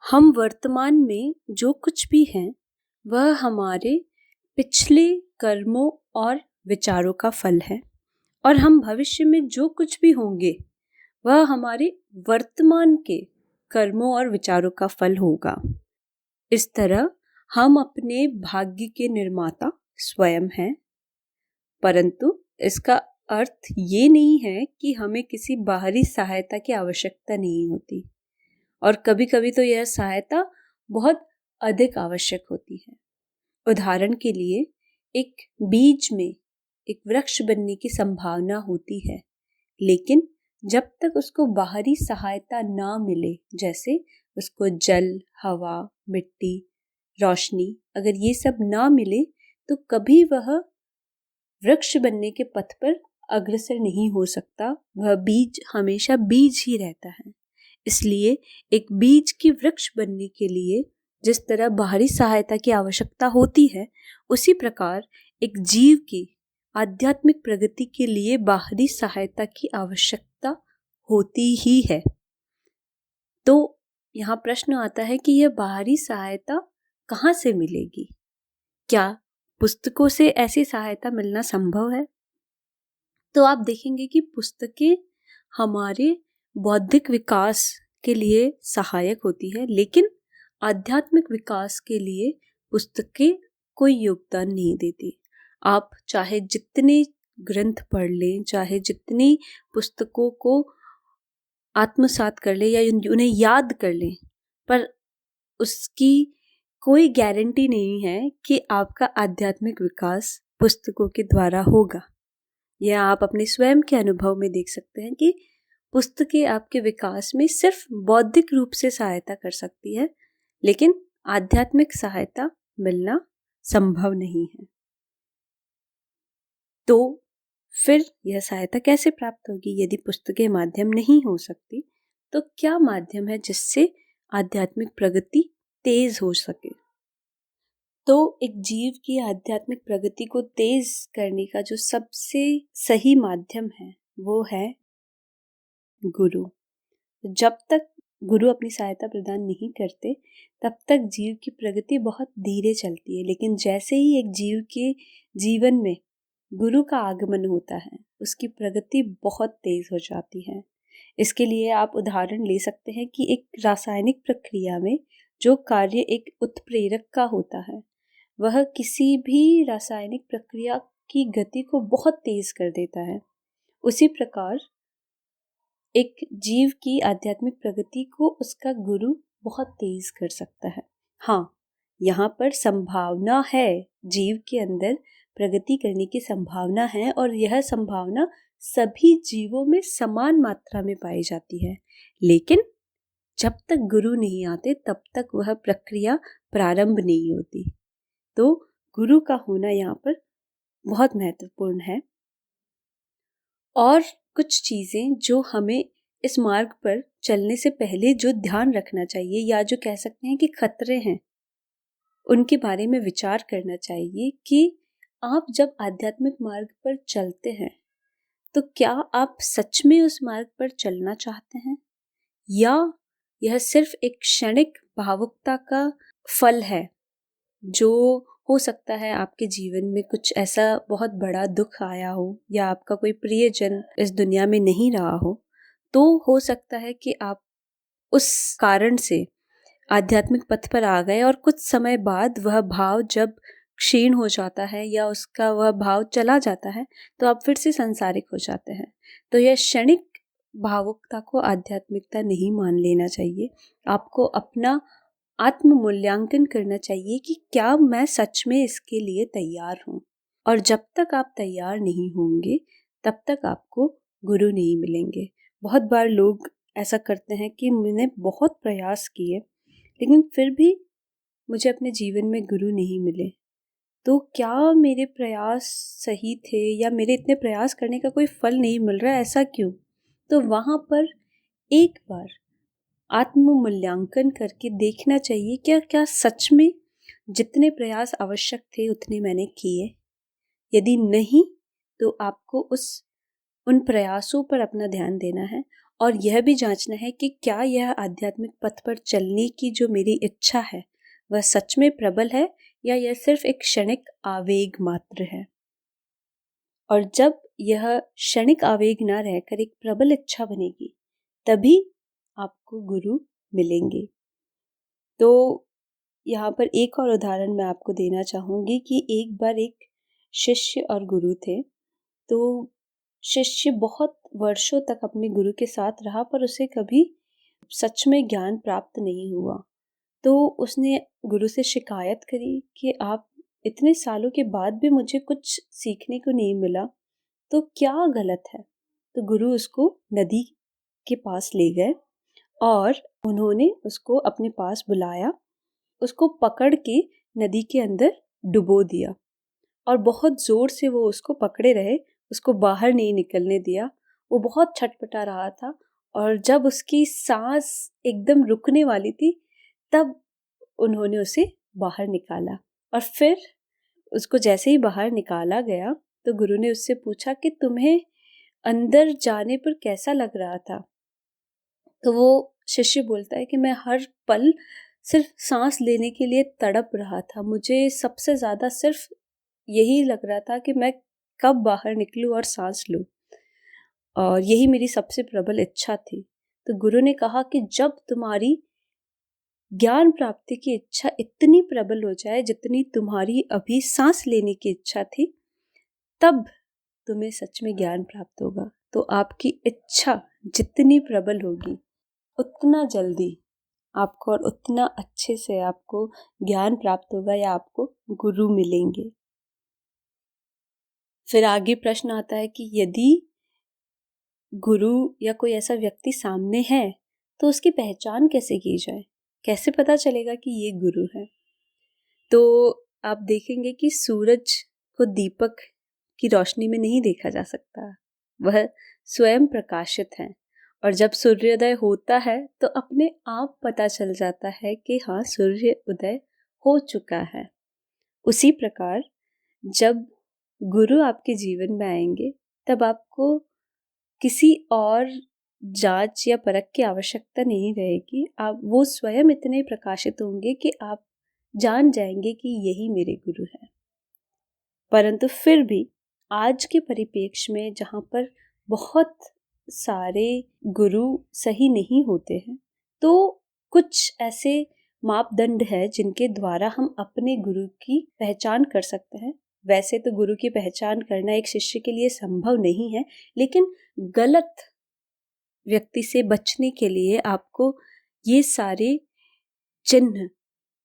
हम वर्तमान में जो कुछ भी हैं वह हमारे पिछले कर्मों और विचारों का फल है और हम भविष्य में जो कुछ भी होंगे वह हमारे वर्तमान के कर्मों और विचारों का फल होगा। इस तरह हम अपने भाग्य के निर्माता स्वयं हैं, परंतु इसका अर्थ ये नहीं है कि हमें किसी बाहरी सहायता की आवश्यकता नहीं होती और कभी कभी तो यह सहायता बहुत अधिक आवश्यक होती है। उदाहरण के लिए एक बीज में एक वृक्ष बनने की संभावना होती है, लेकिन जब तक उसको बाहरी सहायता ना मिले, जैसे उसको जल, हवा, मिट्टी, रोशनी, अगर ये सब ना मिले तो कभी वह वृक्ष बनने के पथ पर अग्रसर नहीं हो सकता। वह बीज हमेशा बीज ही रहता है। इसलिए एक बीज की वृक्ष बनने के लिए जिस तरह बाहरी सहायता की आवश्यकता होती है, उसी प्रकार एक जीव की आध्यात्मिक प्रगति के लिए बाहरी सहायता की आवश्यकता होती ही है। तो यहाँ प्रश्न आता है कि यह बाहरी सहायता कहाँ से मिलेगी? क्या पुस्तकों से ऐसी सहायता मिलना संभव है? तो आप देखेंगे कि पुस्तकें हमारे बौद्धिक विकास के लिए सहायक होती है, लेकिन आध्यात्मिक विकास के लिए पुस्तकें कोई योगदान नहीं देती। आप चाहे जितने ग्रंथ पढ़ लें, चाहे जितनी पुस्तकों को आत्मसात कर लें या उन्हें याद कर लें, पर उसकी कोई गारंटी नहीं है कि आपका आध्यात्मिक विकास पुस्तकों के द्वारा होगा। यह आप अपने स्वयं के अनुभव में देख सकते हैं कि पुस्तकें आपके विकास में सिर्फ बौद्धिक रूप से सहायता कर सकती है, लेकिन आध्यात्मिक सहायता मिलना संभव नहीं है। तो फिर यह सहायता कैसे प्राप्त होगी? यदि पुस्तकें माध्यम नहीं हो सकती तो क्या माध्यम है जिससे आध्यात्मिक प्रगति तेज हो सके? तो एक जीव की आध्यात्मिक प्रगति को तेज करने का जो सबसे सही माध्यम है वो है गुरु। जब तक गुरु अपनी सहायता प्रदान नहीं करते तब तक जीव की प्रगति बहुत धीरे चलती है, लेकिन जैसे ही एक जीव के जीवन में गुरु का आगमन होता है उसकी प्रगति बहुत तेज हो जाती है। इसके लिए आप उदाहरण ले सकते हैं कि एक रासायनिक प्रक्रिया में जो कार्य एक उत्प्रेरक का होता है वह किसी भी रासायनिक प्रक्रिया की गति को बहुत तेज कर देता है। उसी प्रकार एक जीव की आध्यात्मिक प्रगति को उसका गुरु बहुत तेज कर सकता है। हाँ, यहाँ पर संभावना है, जीव के अंदर प्रगति करने की संभावना है और यह संभावना सभी जीवों में समान मात्रा में पाई जाती है, लेकिन जब तक गुरु नहीं आते तब तक वह प्रक्रिया प्रारंभ नहीं होती। तो गुरु का होना यहाँ पर बहुत महत्वपूर्ण है। और कुछ चीज़ें जो हमें इस मार्ग पर चलने से पहले जो ध्यान रखना चाहिए, या जो कह सकते हैं कि खतरे हैं, उनके बारे में विचार करना चाहिए कि आप जब आध्यात्मिक मार्ग पर चलते हैं तो क्या आप सच में उस मार्ग पर चलना चाहते हैं, या यह सिर्फ एक क्षणिक भावुकता का फल है। जो हो सकता है आपके जीवन में कुछ ऐसा बहुत बड़ा दुख आया हो या आपका कोई प्रियजन इस दुनिया में नहीं रहा हो, तो हो सकता है कि आप उस कारण से आध्यात्मिक पथ पर आ गए और कुछ समय बाद वह भाव जब क्षीण हो जाता है या उसका वह भाव चला जाता है तो आप फिर से सांसारिक हो जाते हैं। तो यह क्षणिक भावुकता को आध्यात्मिकता नहीं मान लेना चाहिए। आपको अपना आत्म मूल्यांकन करना चाहिए कि क्या मैं सच में इसके लिए तैयार हूँ, और जब तक आप तैयार नहीं होंगे तब तक आपको गुरु नहीं मिलेंगे। बहुत बार लोग ऐसा करते हैं कि मैंने बहुत प्रयास किए लेकिन फिर भी मुझे अपने जीवन में गुरु नहीं मिले, तो क्या मेरे प्रयास सही थे या मेरे इतने प्रयास करने का कोई फल नहीं मिल रहा है, ऐसा क्यों? तो वहाँ पर एक बार आत्म मूल्यांकन करके देखना चाहिए क्या सच में जितने प्रयास आवश्यक थे उतने मैंने किए। यदि नहीं तो आपको उस उन प्रयासों पर अपना ध्यान देना है और यह भी जांचना है कि क्या यह आध्यात्मिक पथ पर चलने की जो मेरी इच्छा है वह सच में प्रबल है या यह सिर्फ एक क्षणिक आवेग मात्र है। और जब यह क्षणिक आवेग ना रहकर एक प्रबल इच्छा बनेगी तभी आपको गुरु मिलेंगे। तो यहाँ पर एक और उदाहरण मैं आपको देना चाहूँगी कि एक बार एक शिष्य और गुरु थे। तो शिष्य बहुत वर्षों तक अपने गुरु के साथ रहा पर उसे कभी सच में ज्ञान प्राप्त नहीं हुआ। तो उसने गुरु से शिकायत करी कि आप इतने सालों के बाद भी मुझे कुछ सीखने को नहीं मिला, तो क्या गलत है। तो गुरु उसको नदी के पास ले गए और उन्होंने उसको अपने पास बुलाया, उसको पकड़ के नदी के अंदर डुबो दिया और बहुत जोर से वो उसको पकड़े रहे, उसको बाहर नहीं निकलने दिया। वो बहुत छटपटा रहा था और जब उसकी सांस एकदम रुकने वाली थी तब उन्होंने उसे बाहर निकाला। और फिर उसको जैसे ही बाहर निकाला गया तो गुरु ने उससे पूछा कि तुम्हें अंदर जाने पर कैसा लग रहा था। तो वो शिष्य बोलता है कि मैं हर पल सिर्फ सांस लेने के लिए तड़प रहा था, मुझे सबसे ज़्यादा सिर्फ यही लग रहा था कि मैं कब बाहर निकलूं और सांस लूं, और यही मेरी सबसे प्रबल इच्छा थी। तो गुरु ने कहा कि जब तुम्हारी ज्ञान प्राप्ति की इच्छा इतनी प्रबल हो जाए जितनी तुम्हारी अभी सांस लेने की इच्छा थी, तब तुम्हें सच में ज्ञान प्राप्त होगा। तो आपकी इच्छा जितनी प्रबल होगी उतना जल्दी आपको और उतना अच्छे से आपको ज्ञान प्राप्त होगा या आपको गुरु मिलेंगे। फिर आगे प्रश्न आता है कि यदि गुरु या कोई ऐसा व्यक्ति सामने है तो उसकी पहचान कैसे की जाए, कैसे पता चलेगा कि ये गुरु है। तो आप देखेंगे कि सूरज को दीपक की रोशनी में नहीं देखा जा सकता, वह स्वयं प्रकाशित है। और जब सूर्योदय होता है तो अपने आप पता चल जाता है कि हाँ, सूर्य उदय हो चुका है। उसी प्रकार जब गुरु आपके जीवन में आएंगे तब आपको किसी और जांच या परख की आवश्यकता नहीं रहेगी। आप वो स्वयं इतने प्रकाशित होंगे कि आप जान जाएंगे कि यही मेरे गुरु हैं। परंतु फिर भी आज के परिप्रेक्ष्य में जहाँ पर बहुत सारे गुरु सही नहीं होते हैं, तो कुछ ऐसे मापदंड है जिनके द्वारा हम अपने गुरु की पहचान कर सकते हैं। वैसे तो गुरु की पहचान करना एक शिष्य के लिए संभव नहीं है, लेकिन गलत व्यक्ति से बचने के लिए आपको ये सारे चिन्ह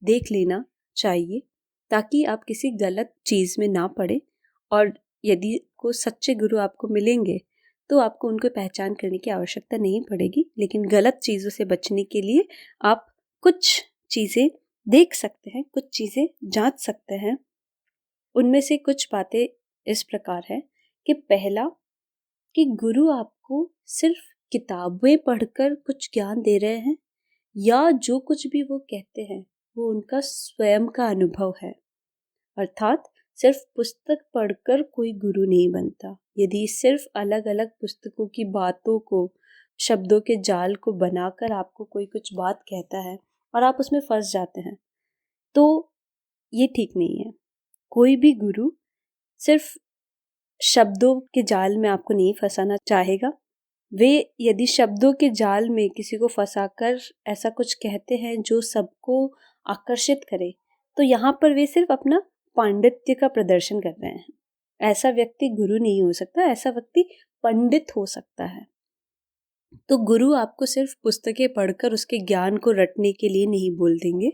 देख लेना चाहिए ताकि आप किसी गलत चीज़ में ना पड़े। और यदि को सच्चे गुरु आपको मिलेंगे तो आपको उनको पहचान करने की आवश्यकता नहीं पड़ेगी, लेकिन गलत चीज़ों से बचने के लिए आप कुछ चीज़ें देख सकते हैं, कुछ चीज़ें जांच सकते हैं। उनमें से कुछ बातें इस प्रकार है कि पहला, कि गुरु आपको सिर्फ किताबें पढ़कर कुछ ज्ञान दे रहे हैं या जो कुछ भी वो कहते हैं वो उनका स्वयं का अनुभव है। अर्थात सिर्फ पुस्तक पढ़कर कोई गुरु नहीं बनता। यदि सिर्फ अलग अलग पुस्तकों की बातों को, शब्दों के जाल को बनाकर आपको कोई कुछ बात कहता है और आप उसमें फंस जाते हैं तो ये ठीक नहीं है। कोई भी गुरु सिर्फ शब्दों के जाल में आपको नहीं फंसाना चाहेगा। वे यदि शब्दों के जाल में किसी को फंसाकर ऐसा कुछ कहते हैं जो सबको आकर्षित करे, तो यहाँ पर वे सिर्फ अपना पांडित्य का प्रदर्शन कर रहे हैं। ऐसा व्यक्ति गुरु नहीं हो सकता, ऐसा व्यक्ति पंडित हो सकता है। तो गुरु आपको सिर्फ पुस्तकें पढ़कर उसके ज्ञान को रटने के लिए नहीं बोल देंगे।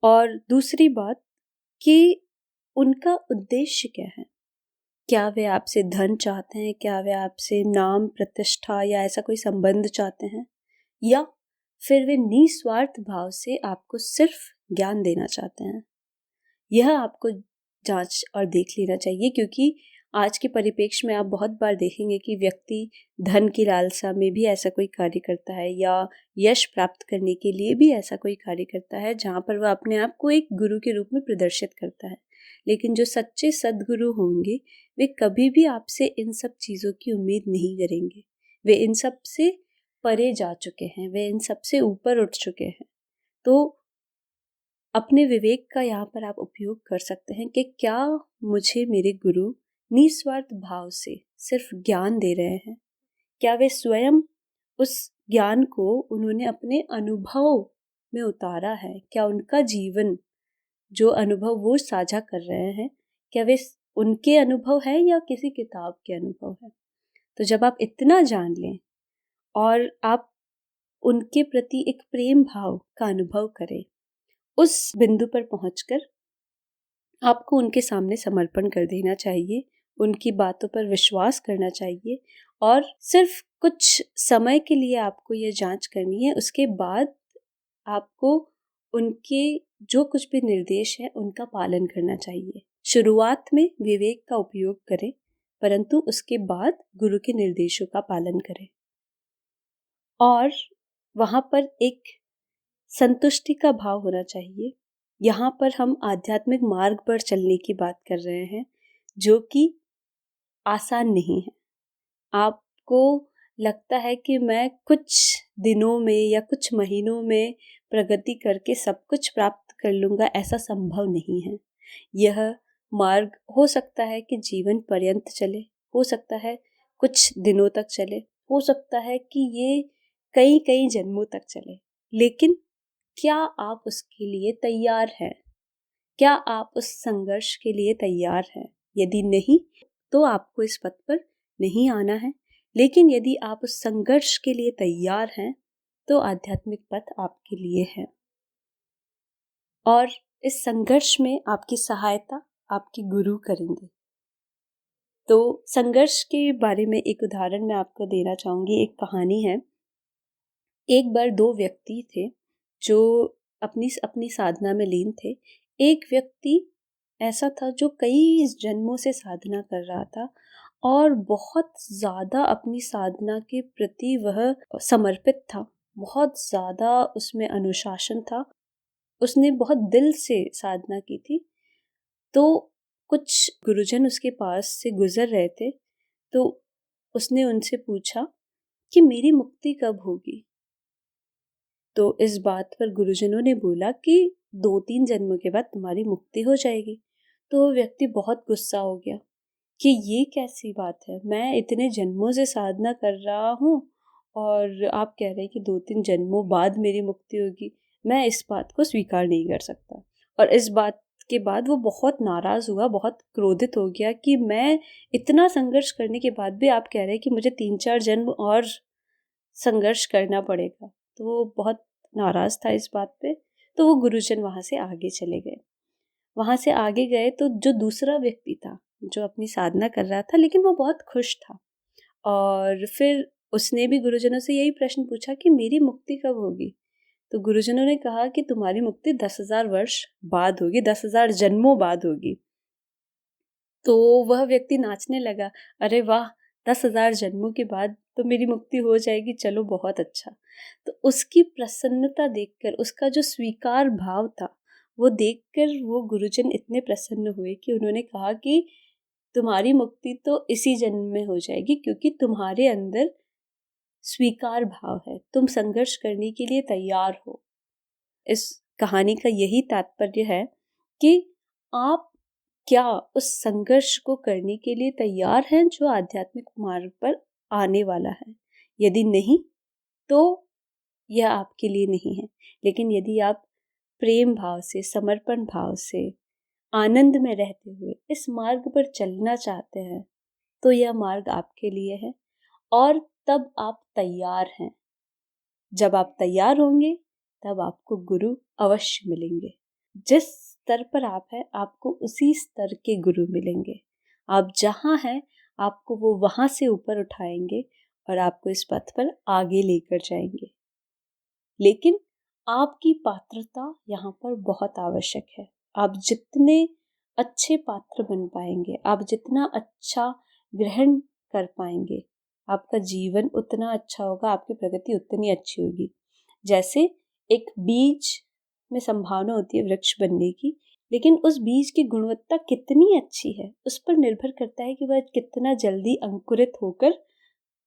और दूसरी बात कि उनका उद्देश्य क्या है। क्या वे आपसे धन चाहते हैं, क्या वे आपसे नाम प्रतिष्ठा या ऐसा कोई संबंध चाहते हैं, या फिर वे निस्वार्थ भाव से आपको सिर्फ ज्ञान देना चाहते हैं। यह आपको जांच और देख लेना चाहिए, क्योंकि आज के परिप्रेक्ष्य में आप बहुत बार देखेंगे कि व्यक्ति धन की लालसा में भी ऐसा कोई कार्य करता है या यश प्राप्त करने के लिए भी ऐसा कोई कार्य करता है जहाँ पर वह अपने आप को एक गुरु के रूप में प्रदर्शित करता है। लेकिन जो सच्चे सद्गुरु होंगे वे कभी भी आपसे इन सब चीज़ों की उम्मीद नहीं करेंगे। वे इन सब से परे जा चुके हैं, वे इन सब से ऊपर उठ चुके हैं। तो अपने विवेक का यहाँ पर आप उपयोग कर सकते हैं कि क्या मुझे मेरे गुरु निस्वार्थ भाव से सिर्फ ज्ञान दे रहे हैं, क्या वे स्वयं उस ज्ञान को उन्होंने अपने अनुभव में उतारा है, क्या उनका जीवन जो अनुभव वो साझा कर रहे हैं क्या वे उनके अनुभव है या किसी किताब के अनुभव है। तो जब आप इतना जान लें और आप उनके प्रति एक प्रेम भाव का अनुभव करें, उस बिंदु पर पहुंचकर आपको उनके सामने समर्पण कर देना चाहिए, उनकी बातों पर विश्वास करना चाहिए और सिर्फ कुछ समय के लिए आपको ये जांच करनी है। उसके बाद आपको उनके जो कुछ भी निर्देश है उनका पालन करना चाहिए। शुरुआत में विवेक का उपयोग करें, परंतु उसके बाद गुरु के निर्देशों का पालन करें। और वहाँ पर एक संतुष्टि का भाव होना चाहिए। यहाँ पर हम आध्यात्मिक मार्ग पर चलने की बात कर रहे हैं, जो कि आसान नहीं है। आपको लगता है कि मैं कुछ दिनों में या कुछ महीनों में प्रगति करके सब कुछ प्राप्त कर लूँगा, ऐसा संभव नहीं है। यह मार्ग हो सकता है कि जीवन पर्यंत चले, हो सकता है कुछ दिनों तक चले, हो सकता है कि ये कई कई जन्मों तक चले, लेकिन क्या आप उसके लिए तैयार हैं? क्या आप उस संघर्ष के लिए तैयार हैं? यदि नहीं, तो आपको इस पथ पर नहीं आना है। लेकिन यदि आप उस संघर्ष के लिए तैयार हैं, तो आध्यात्मिक पथ आपके लिए है। और इस संघर्ष में आपकी सहायता आपके गुरु करेंगे। तो संघर्ष के बारे में एक उदाहरण मैं आपको देना चाहूँगी। एक कहानी है। एक बार दो व्यक्ति थे जो अपनी साधना में लीन थे। एक व्यक्ति ऐसा था जो कई जन्मों से साधना कर रहा था और बहुत ज़्यादा अपनी साधना के प्रति वह समर्पित था, बहुत ज़्यादा उसमें अनुशासन था, उसने बहुत दिल से साधना की थी। तो कुछ गुरुजन उसके पास से गुजर रहे थे, तो उसने उनसे पूछा कि मेरी मुक्ति कब होगी। तो इस बात पर गुरुजनों ने बोला कि 2-3 जन्मों के बाद तुम्हारी मुक्ति हो जाएगी। तो वो व्यक्ति बहुत गुस्सा हो गया कि ये कैसी बात है, मैं इतने जन्मों से साधना कर रहा हूँ और आप कह रहे हैं कि 2-3 जन्मों बाद मेरी मुक्ति होगी। मैं इस बात को स्वीकार नहीं कर सकता। और इस बात के बाद वो बहुत नाराज़ हुआ, बहुत क्रोधित हो गया कि मैं इतना संघर्ष करने के बाद भी आप कह रहे हैं कि मुझे 3-4 जन्म और संघर्ष करना पड़ेगा। तो वो बहुत नाराज़ था इस बात पे। तो वो गुरुजन वहाँ से आगे चले गए। वहाँ से आगे गए तो जो दूसरा व्यक्ति था, जो अपनी साधना कर रहा था, लेकिन वो बहुत खुश था। और फिर उसने भी गुरुजनों से यही प्रश्न पूछा कि मेरी मुक्ति कब होगी। तो गुरुजनों ने कहा कि तुम्हारी मुक्ति 10,000 वर्ष बाद होगी, 10,000 जन्मों बाद होगी। तो वह व्यक्ति नाचने लगा, अरे वाह, 10,000 जन्मों के बाद तो मेरी मुक्ति हो जाएगी, चलो बहुत अच्छा। तो उसकी प्रसन्नता देखकर, उसका जो स्वीकार भाव था वो देखकर वो गुरुजन इतने प्रसन्न हुए कि उन्होंने कहा कि तुम्हारी मुक्ति तो इसी जन्म में हो जाएगी, क्योंकि तुम्हारे अंदर स्वीकार भाव है, तुम संघर्ष करने के लिए तैयार हो। इस कहानी का यही तात्पर्य है कि आप क्या उस संघर्ष को करने के लिए तैयार हैं जो आध्यात्मिक मार्ग पर आने वाला है। यदि नहीं, तो यह आपके लिए नहीं है। लेकिन यदि आप प्रेम भाव से, समर्पण भाव से, आनंद में रहते हुए इस मार्ग पर चलना चाहते हैं, तो यह मार्ग आपके लिए है। और तब आप तैयार हैं। जब आप तैयार होंगे, तब आपको गुरु अवश्य मिलेंगे। जिस स्तर पर आप हैं, आपको उसी स्तर के गुरु मिलेंगे। आप जहाँ हैं, आपको वो वहाँ से ऊपर उठाएंगे और आपको इस पथ पर आगे लेकर जाएंगे। लेकिन आपकी पात्रता यहाँ पर बहुत आवश्यक है। आप जितने अच्छे पात्र बन पाएंगे, आप जितना अच्छा ग्रहण कर पाएंगे, आपका जीवन उतना अच्छा होगा, आपकी प्रगति उतनी अच्छी होगी। जैसे एक बीज में संभावना होती है वृक्ष बनने की, लेकिन उस बीज की गुणवत्ता कितनी अच्छी है उस पर निर्भर करता है कि वह कितना जल्दी अंकुरित होकर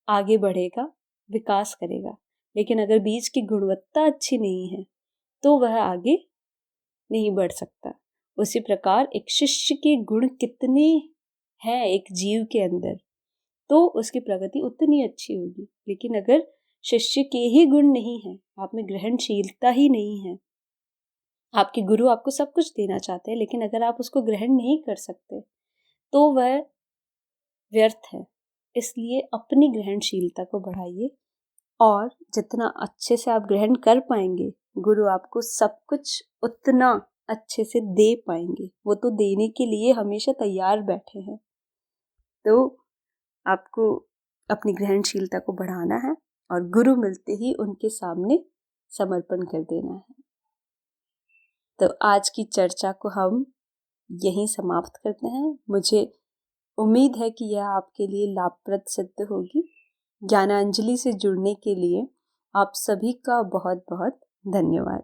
आगे बढ़ेगा, विकास करेगा। लेकिन अगर बीज की गुणवत्ता अच्छी नहीं है तो वह आगे नहीं बढ़ सकता। उसी प्रकार एक शिष्य के गुण कितने हैं एक जीव के अंदर, तो उसकी प्रगति उतनी अच्छी होगी। लेकिन अगर शिष्य के ही गुण नहीं है, आप में ग्रहणशीलता ही नहीं है, आपके गुरु आपको सब कुछ देना चाहते हैं, लेकिन अगर आप उसको ग्रहण नहीं कर सकते तो वह व्यर्थ है। इसलिए अपनी ग्रहणशीलता को बढ़ाइए, और जितना अच्छे से आप ग्रहण कर पाएंगे, गुरु आपको सब कुछ उतना अच्छे से दे पाएंगे। वो तो देने के लिए हमेशा तैयार बैठे हैं। तो आपको अपनी ग्रहणशीलता को बढ़ाना है और गुरु मिलते ही उनके सामने समर्पण कर देना है। तो आज की चर्चा को हम यहीं समाप्त करते हैं। मुझे उम्मीद है कि यह आपके लिए लाभप्रद सिद्ध होगी। ज्ञानांजलि से जुड़ने के लिए आप सभी का बहुत बहुत धन्यवाद।